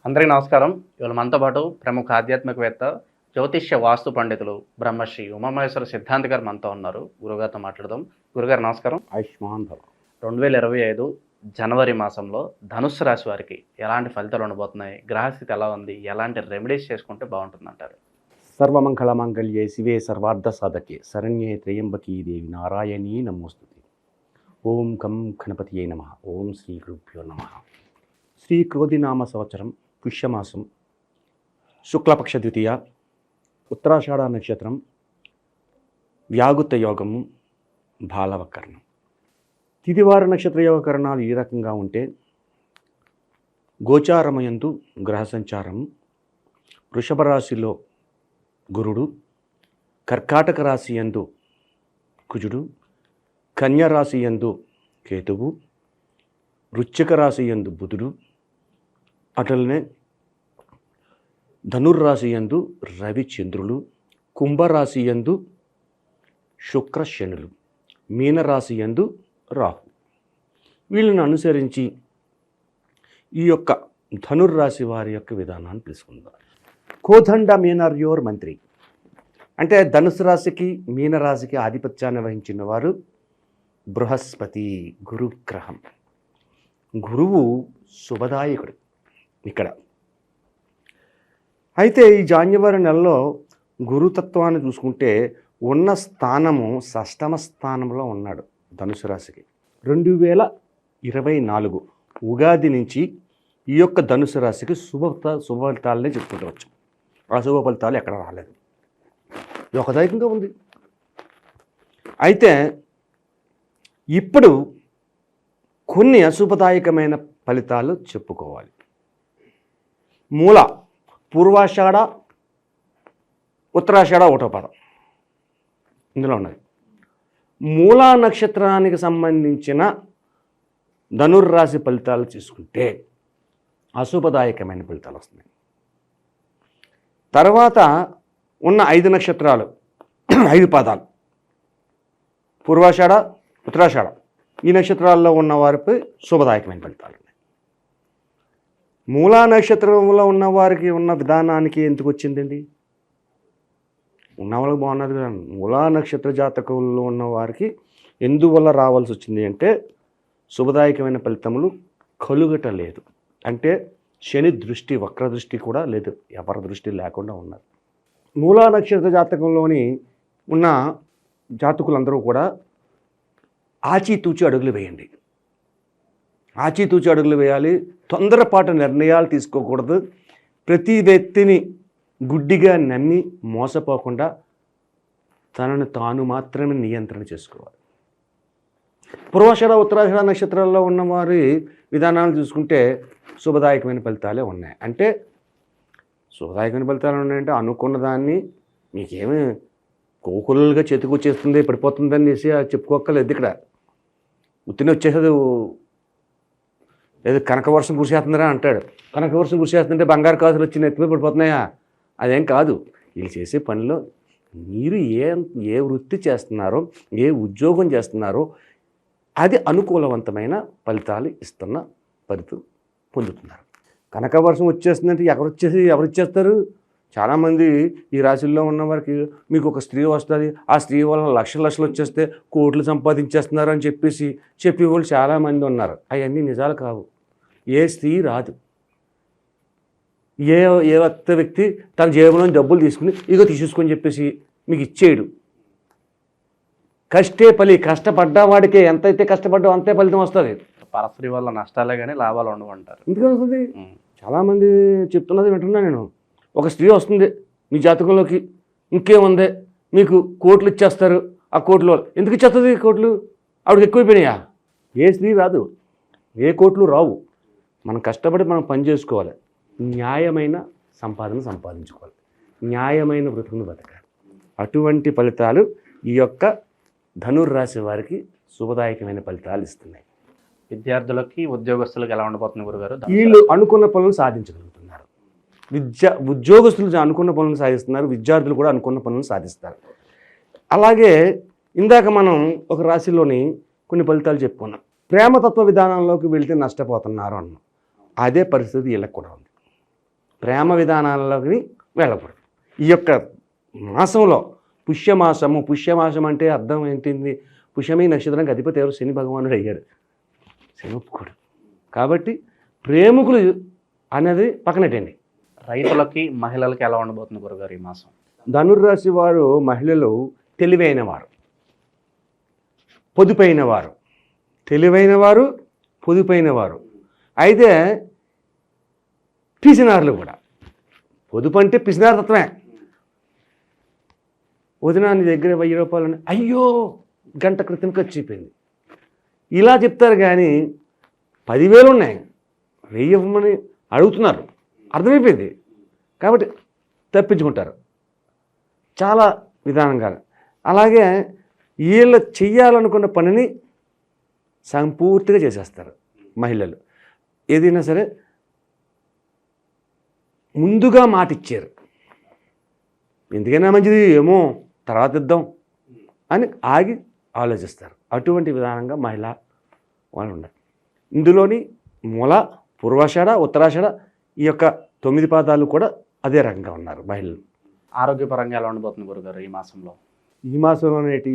అందరికీ నమస్కారం. ఇవాళ మనతో పాటు ప్రముఖ ఆధ్యాత్మికవేత్త, జ్యోతిష్య వాస్తు పండితులు బ్రహ్మశ్రీ ఉమామహేశ్వర సిద్ధాంతి గారు మనతో ఉన్నారు. గురుగారితో మాట్లాడదాం. గురుగారు నమస్కారం. ఆయుష్మాన్ భవ. 2025 జనవరి మాసంలో ధనుస్సు రాశి వారికి ఎలాంటి ఫలితాలు ఉండబోతున్నాయి? గ్రహస్థితి ఎలా ఉంది? ఎలాంటి రెమెడీస్ చేసుకుంటే బాగుంటుందంటారు? సర్వమంగళ మంగళ్యే శివే సర్వార్థ సాధకే శరణ్యే త్రయంబకీ దేవి నారాయణీ నమోస్తుతే. ఓం గం గణపతియే నమః. ఓం శ్రీ గురుభ్యో నమః. శ్రీ క్రోధినామ సంవత్సరం పుష్యమాసం శుక్లపక్ష ద్వితీయ ఉత్తరాషాఢ నక్షత్రం వ్యాగుత యోగము బాలవకరణం. తిదివార నక్షత్ర యోగకరణాలు ఈ రకంగా ఉంటే గోచారమయందు గ్రహ సంచారం వృషభ రాశిలో గురుడు, కర్కాటక రాశి యందు కుజుడు, కన్యా రాశి యందు కేతువు, వృశ్చిక రాశి యందు బుధుడు, అటలనే ధనుర్రాశి యందు రవిచంద్రులు, కుంభరాశి యందు శుక్ర శనులు, మీనరాశి యందు రాహు. వీళ్ళని అనుసరించి ఈ యొక్క ధనుర్రాశి వారి యొక్క విధానాన్ని తెలుసుకుందాం. కోదండ మీనర్యోర్ మంత్రి అంటే ధనుసు రాశికి మీనరాశికి ఆధిపత్యాన్ని వహించిన వారు బృహస్పతి గురుగ్రహం. గురువు శుభదాయకుడు ఇక్కడ. అయితే ఈ జాన్యువారి నెలలో గురుతత్వాన్ని చూసుకుంటే ఉన్న స్థానము షష్టమ స్థానంలో ఉన్నాడు ధనుసు రాశికి. 2024 ఉగాది నుంచి ఈ యొక్క ధనుసు రాశికి శుభ ఫలితాలనే చెప్పుకుంటూ వచ్చాం. అశుభ ఫలితాలు ఎక్కడ రాలేదు. యోగదాయకంగా ఉంది. అయితే ఇప్పుడు కొన్ని అశుభదాయకమైన ఫలితాలు చెప్పుకోవాలి. మూల పూర్వాషాఢ ఉత్తరాషాఢ ఒకటో పాదం ఇందులో ఉన్నది. మూలా నక్షత్రానికి సంబంధించిన ధనుర్రాశి ఫలితాలు తీసుకుంటే అశుభదాయకమైన ఫలితాలు వస్తున్నాయి. తర్వాత ఉన్న 5 నక్షత్రాలు 5 పాదాలు పూర్వాషాఢ ఉత్తరాషాఢ ఈ నక్షత్రాల్లో ఉన్న వారికి శుభదాయకమైన ఫలితాలు ఉన్నాయి. మూలా నక్షత్రంలో ఉన్న వారికి ఉన్న విధానానికి ఎందుకు వచ్చిందండి? ఉన్న వాళ్ళకి బాగున్నది కదా. మూలా నక్షత్ర జాతకంలో ఉన్న వారికి ఎందువల్ల రావాల్సి వచ్చింది అంటే శుభదాయకమైన ఫలితములు కలుగటలేదు. అంటే శని దృష్టి వక్ర దృష్టి కూడా లేదు, ఎవరి దృష్టి లేకుండా ఉన్నారు. మూలా నక్షత్ర జాతకంలోని ఉన్న జాతకులందరూ కూడా ఆచితూచి అడుగులు వేయండి. ఆచితూచి అడుగులు వేయాలి. తొందరపాటు నిర్ణయాలు తీసుకోకూడదు. ప్రతి వ్యక్తిని గుడ్డిగా నమ్మి మోసపోకుండా తనను తాను మాత్రమే నియంత్రణ చేసుకోవాలి. పూర్వాషాఢ ఉత్తరాషాఢ నక్షత్రాల్లో ఉన్నవారి విధానాలు చూసుకుంటే శుభదాయకమైన ఫలితాలే ఉన్నాయి. అంటే శుభదాయకమైన ఫలితాలు ఉన్నాయంటే అనుకున్న దాన్ని మీకేమీ కోకులుగా చేతికొచ్చేస్తుంది పడిపోతుందని చెప్పుకోక్కర్లేదు. ఇక్కడ ఉత్తిని వచ్చేసేది లేదు. కనకవర్షం కురిసేస్తుందిరా అంటాడు. కనకవర్షం కురిసేస్తుంటే బంగారు కాసులు వచ్చి నెత్తిమీద పడిపోతున్నాయా? అదేం కాదు. వీళ్ళు చేసే పనిలో మీరు ఏ వృత్తి చేస్తున్నారో, ఏ ఉద్యోగం చేస్తున్నారో అది అనుకూలవంతమైన ఫలితాలు ఇస్తున్న ఫలితం పొందుతున్నారు. కనకవర్షం వచ్చేస్తుందంటే ఎవరు ఇచ్చేస్తారు? చాలామంది ఈ రాశుల్లో ఉన్న వారికి మీకు ఒక స్త్రీ వస్తుంది, ఆ స్త్రీ వల్ల లక్షలు వచ్చేస్తే కోట్లు సంపాదించేస్తున్నారు అని చెప్పి వాళ్ళు చాలామంది ఉన్నారు. అవన్నీ నిజాలు కావు. ఏ స్త్రీ రాదు. ఏ వ్యక్తి తన జేబులో డబ్బులు తీసుకుని ఇగో తీసేసుకొని చెప్పేసి మీకు ఇచ్చేయడు. కష్టపడ్డ వాడికే ఎంతైతే కష్టపడ్డా అంతే ఫలితం వస్తుంది. పరస్త్రీ వల్ల నష్టాలే కానీ లాభాలు ఉండవంటారు. ఎందుకు వస్తుంది? చాలామంది చెప్తున్నది వింటున్నా నేను. ఒక స్త్రీ వస్తుంది మీ జాతకంలోకి, ఇంకేముంది మీకు కోట్లు ఇచ్చేస్తారు. ఆ కోట్లు ఎందుకు ఇచ్చేస్తుంది? కోట్లు ఆవిడకి ఎక్కువైపోయినాయా? ఏ స్త్రీ రాదు, ఏ కోట్లు రావు. మనం కష్టపడి మనం పని చేసుకోవాలి. న్యాయమైన సంపాదన సంపాదించుకోవాలి. న్యాయమైన బ్రతుకును బతకాలి. అటువంటి ఫలితాలు ఈ యొక్క ధనుర్రాశి వారికి శుభదాయకమైన ఫలితాలు ఇస్తున్నాయి. విద్యార్థులకి ఉద్యోగస్తులకు ఎలా ఉండబోతుంది గురుగారు? వీళ్ళు అనుకున్న పనులు సాధించగలుగుతున్నారు. ఉద్యోగస్తులు అనుకున్న పనులు సాధిస్తున్నారు. విద్యార్థులు కూడా అనుకున్న పనులు సాధిస్తారు. అలాగే ఇందాక మనం ఒక రాశిలోని కొన్ని ఫలితాలు చెప్పుకున్నాం. ప్రేమతత్వ విధానంలోకి వెళ్తే నష్టపోతున్నారు అన్నాం. అదే పరిస్థితి వీళ్ళకి కూడా ఉంది. ప్రేమ విధానాల్లోకి వెళ్ళకూడదు. ఈ యొక్క మాసంలో పుష్యమాసం అంటే అర్థం ఏంటింది? పుష్యమి నక్షత్రానికి అధిపతి ఎవరు? శని భగవానుడు అయ్యాడు. శని ఒప్పుకోడు. కాబట్టి ప్రేమికులు అనేది పక్కనట్టండి. రైతులకి మహిళలకి ఎలా ఉండబోతుంది గురుగారు ఈ మాసం? ధనుర్రాశి వారు మహిళలు తెలివైన వారు, పొదుపైన వారు, పొదుపైన వారు. అయితే పిసినారులు కూడా. పొదుపు అంటే పిసినారు తత్వమే. వదినా నీ దగ్గర 1000 రూపాయలు, అయ్యో గంట క్రితం ఖర్చు అయిపోయింది, ఇలా చెప్తారు. కానీ 10,000 ఉన్నాయి, 1000 ఇవ్వమని అడుగుతున్నారు, అర్థమైపోయింది. కాబట్టి తప్పించుకుంటారు చాలా విధానంగా. అలాగే వీళ్ళు చెయ్యాలనుకున్న పనిని సంపూర్తిగా చేసేస్తారు మహిళలు. ఏదైనా సరే ముందుగా మాట ఇచ్చారు, ఎందుకైనా మంచిది ఏమో తర్వాత ఇద్దాం అని ఆగి ఆలోచిస్తారు. అటువంటి విధానంగా మహిళ వాళ్ళు ఉన్నారు. ఇందులోని మూల, పూర్వాషాఢ, ఉత్తరాషాఢ ఈ యొక్క 9 పాదాలు కూడా అదే రకంగా ఉన్నారు మహిళలు. ఆరోగ్యపరంగా ఎలా ఉండబోతుంది గురుగారు ఈ మాసంలో? ఈ మాసంలోనేటి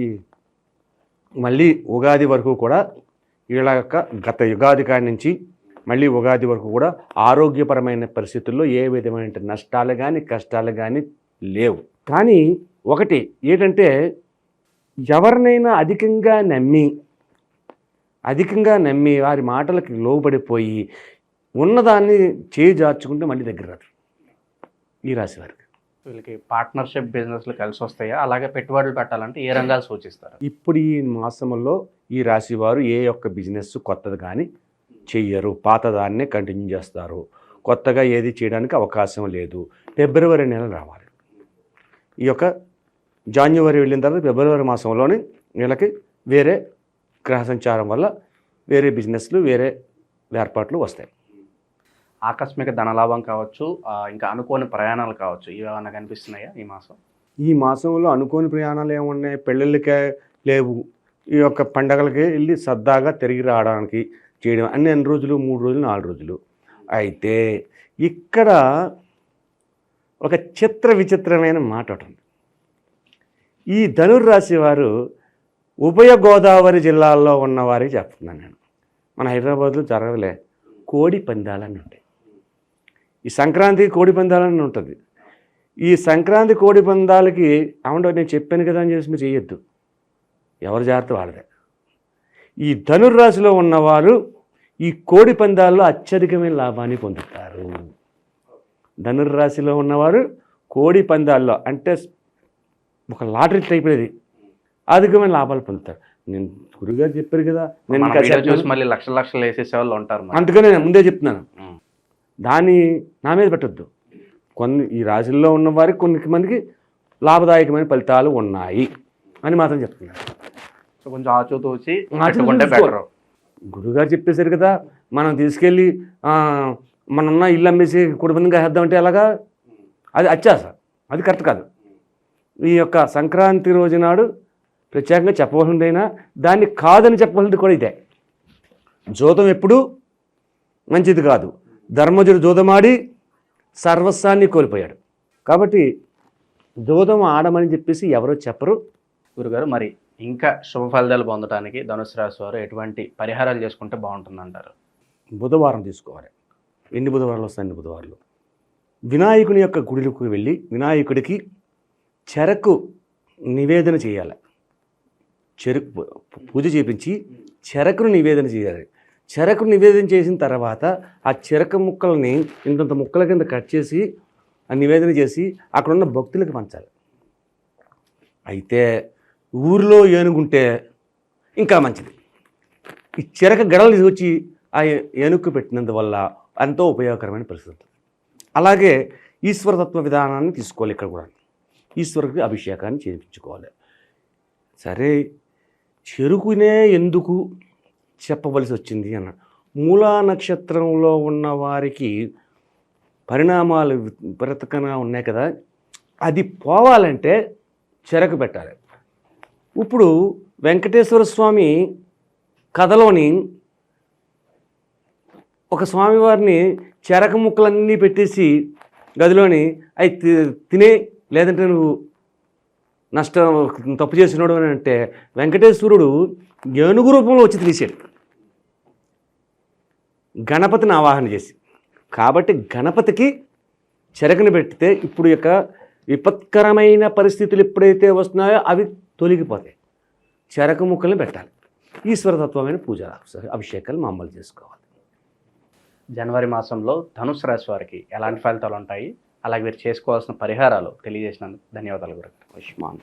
మళ్ళీ ఉగాది వరకు కూడా వీళ్ళ యొక్క గత యుగాది కాడి నుంచి మళ్ళీ ఉగాది వరకు కూడా ఆరోగ్యపరమైన పరిస్థితుల్లో ఏ విధమైన నష్టాలు కానీ కష్టాలు కానీ లేవు. కానీ ఒకటి ఏంటంటే, ఎవరినైనా అధికంగా నమ్మి వారి మాటలకి లోబడిపోయి ఉన్నదాన్ని చేజార్చుకుంటే మళ్ళీ దగ్గర రాదు ఈ రాశి వారికి. వీళ్ళకి పార్ట్నర్షిప్ బిజినెస్లు కలిసి వస్తాయా? అలాగే పెట్టుబడులు పెట్టాలంటే ఏ రంగాలు సూచిస్తారు? ఇప్పుడు ఈ మాసంలో ఈ రాశి వారు ఏ ఒక్క బిజినెస్ కొత్తది కానీ చెయ్యరు, పాతదాన్నే కంటిన్యూ చేస్తారు. కొత్తగా ఏది చేయడానికి అవకాశం లేదు. ఫిబ్రవరి నెల రావాలి. ఈ యొక్క జాన్యువరి వెళ్ళిన తర్వాత ఫిబ్రవరి మాసంలోనే వీళ్ళకి వేరే గ్రహ సంచారం వల్ల వేరే బిజినెస్లు, వేరే ఏర్పాట్లు వస్తాయి. ఆకస్మిక ధనలాభం కావచ్చు, ఇంకా అనుకోని ప్రయాణాలు కావచ్చు, ఇవి ఏమైనా కనిపిస్తున్నాయా ఈ మాసం? ఈ మాసంలో అనుకోని ప్రయాణాలు ఏమున్నాయి? పెళ్ళిళ్ళకే లేవు. ఈ యొక్క పండగలకి వెళ్ళి సరదాగా తిరిగి రావడానికి చేయడం అన్ని రోజులు, 3 రోజులు, 4 రోజులు. అయితే ఇక్కడ ఒక విచిత్రమైన మాట ఉంటుంది. ఈ ధనుర్రాశి వారు ఉభయ గోదావరి జిల్లాల్లో ఉన్నవారికి చెప్తున్నాను నేను. మన హైదరాబాద్లో జరగలే కోడి పందాలని ఉంటాయి. ఈ సంక్రాంతి కోడి పందాలని ఉంటుంది. ఈ సంక్రాంతి కోడి పందాలకి అవును నేను చెప్పాను కదా అని చేసి మీరు చేయొద్దు, ఎవరి జాగ్రత్త వాళ్ళదే. ఈ ధనుర్రాశిలో ఉన్నవారు ఈ కోడి పందాల్లో అత్యధికమైన లాభాన్ని పొందుతారు. ధనుర్రాశిలో ఉన్నవారు కోడి పందాల్లో అంటే ఒక లాటరీ టైప్ అది అధికమైన లాభాలు పొందుతారు. నేను గురుగారు చెప్పారు కదా, నేను చూసి మళ్ళీ లక్షలు వేసేసే వాళ్ళు ఉంటారు. అందుకనే నేను ముందే చెప్తున్నాను, దాన్ని నా మీద పెట్టద్దు. ఈ రాశుల్లో ఉన్న వారికి కొంతమందికి లాభదాయకమైన ఫలితాలు ఉన్నాయి అని మాత్రం చెప్తున్నారు. సో కొంచెం ఆచూతూచి పెట్టుకుంటే బెటర్. గురుగారు చెప్పేశారు కదా, మనం తీసుకెళ్ళి మనన్న ఇల్లు అమ్మేసి కుటుంబంగా వేద్దామంటే ఎలాగా? అది అత్యాస, అది కరెక్ట్ కాదు. ఈ యొక్క సంక్రాంతి రోజు నాడు ప్రత్యేకంగా చెప్పవలసిందైనా దాన్ని కాదని చెప్పవలసింది కూడా ఇదే. జోదం ఎప్పుడూ మంచిది కాదు. ధర్మజుడు జోదమాడి సర్వస్వాన్ని కోల్పోయాడు. కాబట్టి జోదం ఆడమని చెప్పేసి ఎవరో చెప్పరు. గురుగారు, మరి ఇంకా శుభ ఫలితాలు పొందడానికి ధనుసు రాశి వారు ఎటువంటి పరిహారాలు చేసుకుంటే బాగుంటుందంటారు? బుధవారం తీసుకోవాలి. ఎన్ని బుధవారాలు వస్తాయి? అన్ని బుధవారాలు వినాయకుని యొక్క గుడికి వెళ్ళి వినాయకుడికి చెరకు నివేదన చేయాలి. చెరుకు పూజ చేపించి చెరకును నివేదన చేయాలి. చెరకు నివేదన చేసిన తర్వాత ఆ చెరకు ముక్కల్ని ఇంత ముక్కల కింద కట్ చేసి ఆ నివేదన చేసి అక్కడున్న భక్తులకు పంచాలి. అయితే ఊరిలో ఏనుగుంటే ఇంకా మంచిది. ఈ చెరక గడలు తీసుకొచ్చి ఆ ఏనుగు పెట్టినందువల్ల ఎంతో ఉపయోగకరమైన పరిస్థితి. అలాగే ఈశ్వరతత్వ విధానాన్ని తీసుకోవాలి. ఇక్కడ కూడా ఈశ్వరుడికి అభిషేకాన్ని చేయించుకోవాలి. సరే, చెరుకునే ఎందుకు చెప్పవలసి వచ్చింది అన్నాడు. మూలా నక్షత్రంలో ఉన్న వారికి పరిణామాలు విపరీతంగా ఉన్నాయి కదా, అది పోవాలంటే చెరకు పెట్టాలి. ఇప్పుడు వెంకటేశ్వర స్వామి కథలోని ఒక స్వామివారిని చెరకు ముక్కలన్నీ పెట్టేసి గదిలోని అవి తినే, లేదంటే నువ్వు తప్పు చేసినోడు అని అంటే వెంకటేశ్వరుడు ఏనుగు రూపంలో వచ్చి తీసాడు గణపతిని ఆవాహన చేసి. కాబట్టి గణపతికి చెరకని పెడితే ఇప్పుడు యొక్క విపత్కరమైన పరిస్థితులు ఎప్పుడైతే వస్తున్నాయో అవి తొలగిపోతాయి. చెరక ముక్కల్ని పెట్టాలి. ఈశ్వరతత్వమైన పూజ అభిషేకాలు మామూలు చేసుకోవాలి. జనవరి మాసంలో ధనుసు రాశి వారికి ఎలాంటి ఫలితాలు ఉంటాయి, అలాగే మీరు చేసుకోవాల్సిన పరిహారాలు తెలియజేసినందుకు ధన్యవాదాలు గురుగారు. ఆయుష్మాన్.